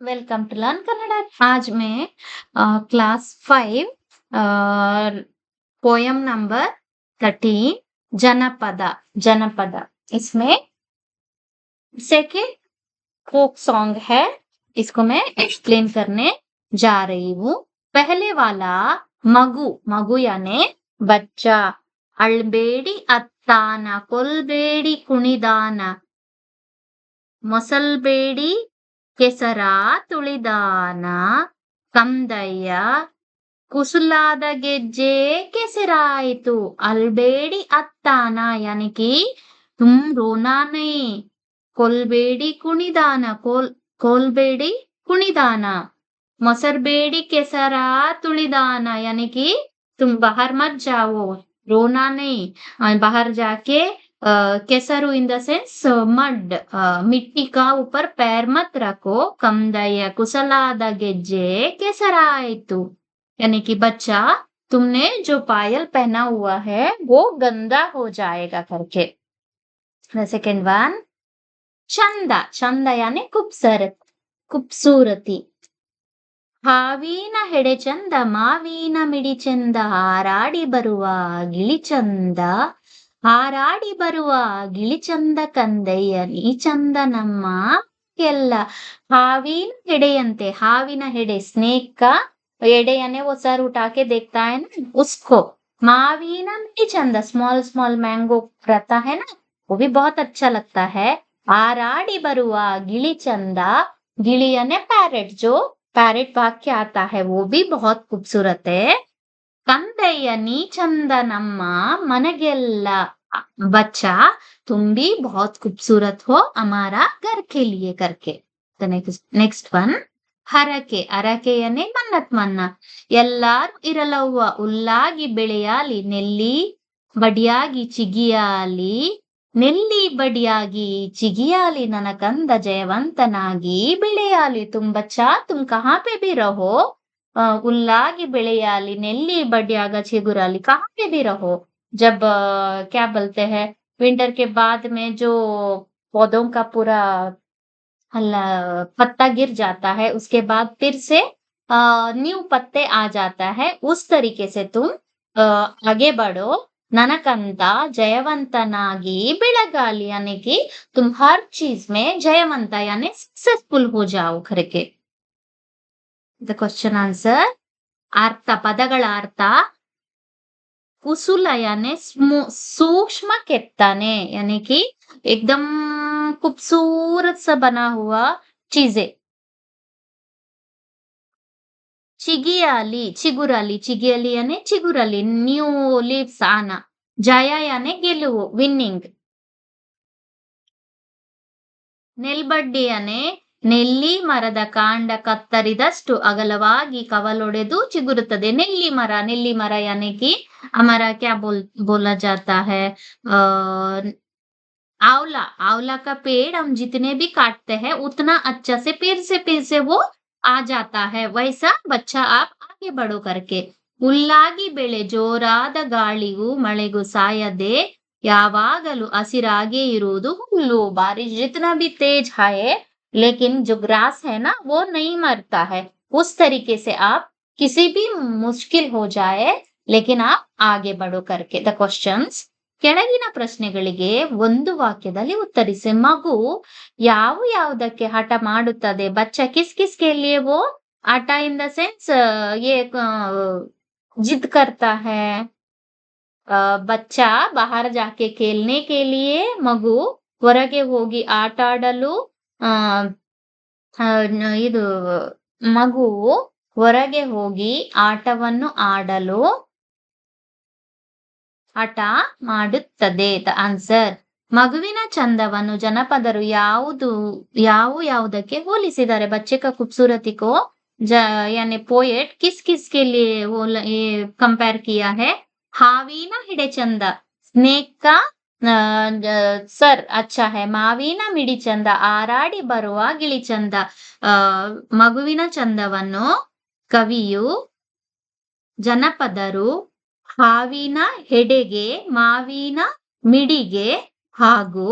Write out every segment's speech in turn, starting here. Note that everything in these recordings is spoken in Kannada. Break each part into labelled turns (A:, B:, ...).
A: Welcome to learn Kannada. आज मैं क्लास 5 पोयम नंबर 13 जनपद जनपद इसमें सेकेंड फोक सॉन्ग है। इसको मैं एक्सप्लेन करने जा रही हूँ। पहले वाला मगु मगु यानी बच्चा। अळबेड़ी अत्ताना कोल्बेड़ी कुणिदाನ ಮೊಸಲ್ಬೇಡಿ ಕೆಸರ ತುಳಿದಾನ ಕಂದಯ್ಯ ಕುಸುಲಾದ ಗೆಜ್ಜೆ ಕೆಸರಾಯಿತು ಅಲ್ಬೇಡಿ ಅತ್ತಾನ यानी कि तुम रोना नहीं। कोलबेड़ी कुणिदाನ कोलबेड़ी कुणिदाನ ಮೊಸರ್ಬೇಡಿ ಕೆಸರ ತುಳಿದಾನ यानी कि तुम बाहर मत जाओ, रोना नहीं। बाहर जाके केसरू इन द सेंस मड, मिट्टी का ऊपर पैर मत रखो। कंदಯ್ಯ कुसलाದ ಗೆಜ್ಜೆ ಕೆಸರಾಯಿತು यानी कि बच्चा तुमने जो पायल पहना हुआ है वो गंदा हो जाएगा करके। सेकेंड वन चंदा चंदा यानी खूबसूरत खूबसूरती। ಹಾವಿನ ಹೆಡೆ ಚಂದ ಮಾವಿನ ಮಿಡಿ ಚಂದ ಹಾರಾಡಿ ಬರುವ ಗಿಳಿ ಚಂದ ಹಾರಾಡಿ ಬರುವ ಗಿಳಿ ಚಂದ ಕಂದಯ್ಯ ನೀ ಚಂದ ನಮ್ಮ ಎಲ್ಲ। हाविन हेडेयंते हाविन हेडे स्नेक का हेडे यानी वो सर उठा के देखता है ना उसको। मावीना मिडी चंदा स्मॉल स्मॉल मैंगो रहता है ना, वो भी बहुत अच्छा लगता है। आराडी बरुआ गिली चंदा गिली यानी पैरेट, जो पैरेट भाग के आता है वो भी बहुत खूबसूरत है। कंदಯ್ಯ ನೀ ಚಂದ ನಮ್ಮ ಮನೆಗೆಲ್ಲ बच्चा तुम भी बहुत खूबसूरत हो हमारा घर के लिए करके। नेक्स्ट वन ಹರಕೆ ಹರಕೆ यानी मन्नत मन्ना। ಎಲ್ಲಾರು ಇರಲವ್ವ ಉಲ್ಲಾಗಿ ಬೆಳೆಯಾಲಿ ನೆಲ್ಲಿ ಬಡಿಯಾಗಿ ಚಿಗಿಯಾಲಿ ನೆಲ್ಲಿ ಬಡಿಯಾಗಿ ಚಿಗಿಯಾಲಿ ನನ್ನ ಕಂದ ಜಯವಂತನಾಗಿ ಬೆಳೆಯಾಲಿ। तुम बच्चा तुम कहाँ पे भी रहो, उल्लागी बेड़ेयाली नेल्ली बढ़ियागा चिगुराली कहाँ पे भी रहो। जब क्या बोलते हैं विंटर के बाद में जो पौधों का पूरा पत्ता गिर जाता है उसके बाद फिर से न्यू पत्ते आ जाता है, उस तरीके से तुम आगे बढ़ो। ननकंत जयवंतनागी बेळगाली यानी कि तुम हर चीज में जयवंत यानी सक्सेसफुल हो जाओ करके। द क्वेश्चन आंसर अर्थ पदಗಳ ಅರ್ಥ कुसुला यानी सूक्ष्म केतने यानी कि एकदम खूबसूरत सा बना हुआ चीजें। चिगियाली चिगुराली चिगियाली यानी चिगुराली न्यू लीव्स आना। जया यानी ಗೆಲುವು विनिंग। ನೆಲ್ಬಡ್ಡಿ यानी ನೆಲ್ಲಿ ಮರದ ಕಾಂಡ ಕತ್ತರಿದಷ್ಟು ಅಗಲವಾಗಿ ಕವಲೊಡೆದು ಚಿಗುರುತ್ತದೆ। ನೆಲ್ಲಿ ಮರ यानी कि हमारा क्या बोला जाता है, आंवला आंवला का पेड़ हम जितने भी काटते हैं उतना अच्छा से फिर से वो आ जाता है। वैसा बच्चा आप आगे बढ़ो करके। ಉಲ್ಲಾಗಿ ಬೆಳೆ ಜೋರಾದ ಗಾಳಿಗೂ ಮಳೆಗೂ ಸಾಯದೆ ಯಾವಾಗಲೂ ಹಸಿರಾಗೇ ಇರುವುದು ಹುಲ್ಲು। बारिश जितना भी तेज आए लेकिन जो ग्रास है ना वो नहीं मरता है। उस तरीके से आप किसी भी मुश्किल हो जाए लेकिन आप आगे बढ़ो करके। द क्वेश्चंस ಕೆಳಗಿನ ಪ್ರಶ್ನೆಗಳಿಗೆ ಒಂದು ವಾಕ್ಯದಲ್ಲಿ ಉತ್ತರಿಸಿ। ಮಗು ಯಾವುದಕ್ಕೆ ಹಠ ಮಾಡುತ್ತದೆ? बच्चा किस किस के लिए वो हठ इन द सेंस ये जिद करता है। बच्चा बाहर जाके खेलने के लिए, ಮಗು ಹೊರಗೆ ಹೋಗಿ ಆಟ ಆಡಲು, ಇದು ಮಗು ಹೊರಗೆ ಹೋಗಿ ಆಟವನ್ನು ಆಡಲು ಹಠ ಮಾಡುತ್ತದೆ। ದ ಆನ್ಸರ್ ಮಗುವಿನ ಚಂದವನ್ನು ಜನಪದರು ಯಾವುದಕ್ಕೆ ಹೋಲಿಸಿದ್ದಾರೆ? बच्चे का खूबसूरती को यानी पोएट किस किस के लिए वो कंपेयर किया है? ಹಾವಿನ ಹಿಡೆ ಚಂದ ಸ್ನೇಕ್ का ಸರ್ अच्छा है। ಮಾವಿನ ಮಿಡಿ ಚಂದ ಆರಾಡಿ ಬರುವ ಗಿಳಿ ಚಂದ। ಮಗುವಿನ ಚಂದವನ್ನು ಕವಿಯು ಜನಪದರು ಹಾವಿನ ಹೆಡೆಗೆ ಮಾವಿನ ಮಿಡಿಗೆ ಹಾಗೂ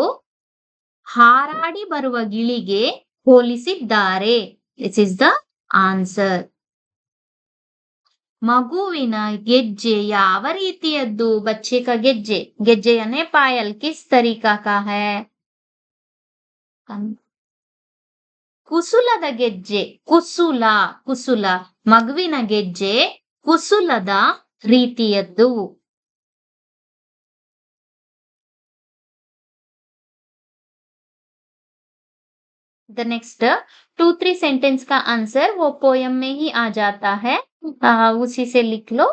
A: ಹಾರಾಡಿ ಬರುವ ಗಿಳಿಗೆ ಹೋಲಿಸಿದ್ದಾರೆ। This is the answer. ಮಗುವಿನ ಗೆಜ್ಜೆ ಯಾವ ರೀತಿಯದ್ದು? ಬಚ್ಚೆ ಕಾ ಗೆಜ್ಜೆ. ಗೆಜ್ಜೆ ಯಾನೆ ಪಾಯಲ್. ಕಿಸ್ ತರೀಕಾ ಕಾ ಹೈ? ಕುಸುಲದ ಗೆಜ್ಜೆ. ಕುಸುಲ, ಕುಸುಲ. ಮಗುವಿನ ಗೆಜ್ಜೆ ಕುಸುಲದ ರೀತಿಯದ್ದು. द नेक्स्ट 2-3 सेंटेंस का आंसर वो पोयम में ही आ जाता है, उसी से लिख लो.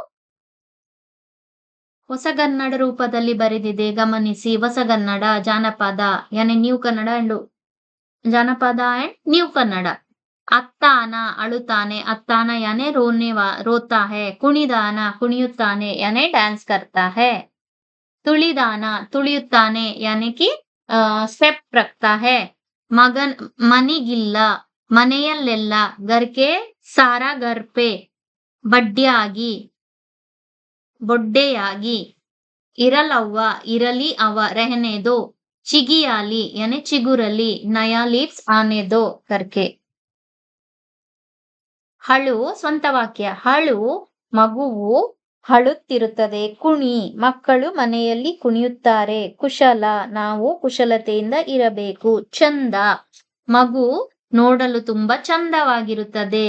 A: ಹೊಸಗನ್ನಡ ರೂಪದಲ್ಲಿ ಬರೆದಿದೆ, ಗಮನಿಸಿ. ಹೊಸಗನ್ನಡ, ಜಾನಪದ ಯಾನೆ ನ್ಯೂ ಕನ್ನಡ ಅಂಡ್ ಜಾನಪದ ಅಂಡ್ ನ್ಯೂ ಕನ್ನಡ. ಅತ್ತಾನ ಅಳುತ್ತಾನೆ. ಅತ್ತಾನ ಯಾನೆ ರೋತಾ ಹೈ. ಕುಣಿದಾನ ಕುಣಿಯುತ್ತಾನೆ ಯಾನೆ ಡ್ಯಾನ್ಸ್ ಕರ್ತಾ ಹೈ. ತುಳಿದಾನ ತುಳಿಯುತ್ತಾನೆ ಯಾನೆ ಕಿ ಸ್ಟೆಪ್ ರಕ್ತಾ ಹೈ. ಮಗನ್ ಮನಿಗಿಲ್ಲ ಮನೆಯಲ್ಲೆಲ್ಲ. ಗರ್ಕೆ ಸಾರಾ ಗರ್ ಪೆ. ಬಡ್ಡಿಯಾಗಿ ಬೊಡ್ಡೆಯಾಗಿ. ಇರಲವ್ವ ಇರಲಿ ಅವ. ರೆಹನೆ ದೋ. ಚಿಗಿಯಾಲಿ ಯಾನೆ ಚಿಗುರಲಿ. ನಯಾ ಲೀವ್ಸ್ ಆನೆ ದೋ ಕರ್ಕೆ. ಹಳು ಸ್ವಂತ ವಾಕ್ಯ. ಹಳು ಮಗುವು ಅಳುತ್ತಿರುತ್ತದೆ. ಕುಣಿ ಮಕ್ಕಳು ಮನೆಯಲ್ಲಿ ಕುಣಿಯುತ್ತಾರೆ. ಕುಶಲ ನಾವು ಕುಶಲತೆಯಿಂದ ಇರಬೇಕು. ಚಂದ ಮಗು ನೋಡಲು ತುಂಬಾ ಚಂದವಾಗಿರುತ್ತದೆ.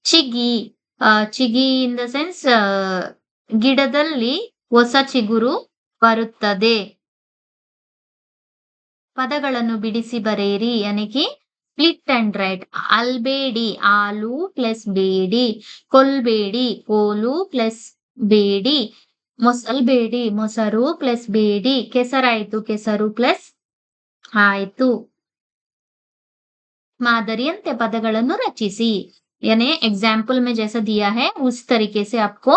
A: ಚಿಗಿ ಚಿಗಿ ಇನ್ ದ ಸೆನ್ಸ್ ಗಿಡದಲ್ಲಿ ಹೊಸ ಚಿಗುರು ಬರುತ್ತದೆ. ಪದಗಳನ್ನು ಬಿಡಿಸಿ ಬರೆಯಿರಿ. ಯಾನೆಕಿ ಸ್ಪ್ಲಿಟ್ ಅಂಡ್ ರೈಟ್. ಅಲ್ಬೇಡಿ ಆಲು ಪ್ಲಸ್ ಬೇಡಿ. ಕೊಲ್ಬೇಡಿ ಕೋಲು ಪ್ಲಸ್ ಬೇಡಿ. ಮೊಸಲ್ಬೇಡಿ ಮೊಸರು ಪ್ಲಸ್ ಬೇಡಿ. ಕೆಸರಾಯ್ತು ಕೆಸರು ಪ್ಲಸ್ ಆಯ್ತು. ಮಾದರಿಯಂತೆ ಪದಗಳನ್ನು ರಚಿಸಿ. यानी एग्जाम्पल में जैसा दिया है उस तरीके से आपको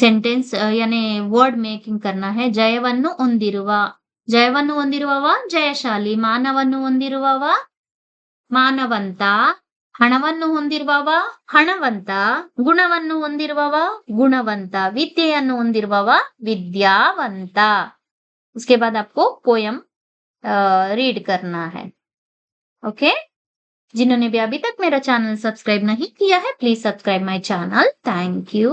A: सेंटेंस यानी वर्ड मेकिंग करना है. ಜಯವನ್ನು ಹೊಂದಿರುವ. ಜಯವನ್ನು ಹೊಂದಿರುವವ ಜಯಶಾಲಿ. ಮಾನವನ್ನು ಹೊಂದಿರುವವ ಮಾನವಂತ. ಹಣವನ್ನು ಹೊಂದಿರುವವ ಹಣವಂತ. ಗುಣವನ್ನು ಹೊಂದಿರುವವ ಗುಣವಂತ. ವಿದ್ಯೆಯನ್ನು ಹೊಂದಿರುವವ ವಿದ್ಯಾವಂತ. उसके बाद आपको पोयम रीड करना है. ओके. जिन्होंने भी अभी तक मेरा चैनल सब्सक्राइब नहीं किया है, please subscribe my channel. Thank you.